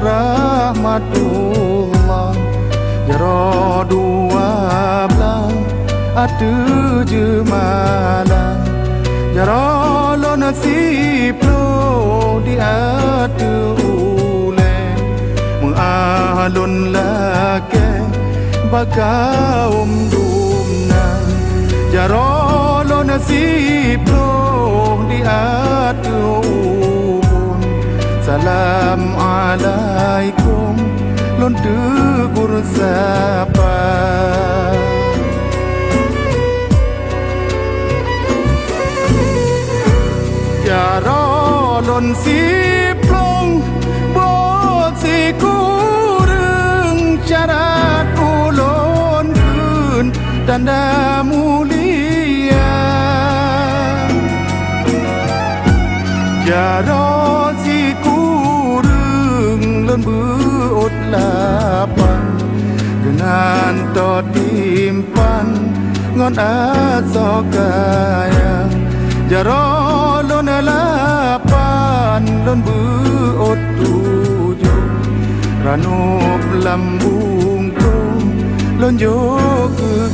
rahmatullah. Jaro 12 ada je malam. Jaro lo nasib lo di ada uleh. Mengalun lake bakaum dumna. Jaro lo nasib lo di ada ubun. Salam alaikum lon tegur sapa. Jaro lon siplong bot si kureng syarat ulon dun tanda mulia. Jaro si kureng lon beut lapan dengan to timpan ngon asokaya. Jaro lon lapan lon beut 7 ranup lambung kong lon jo ke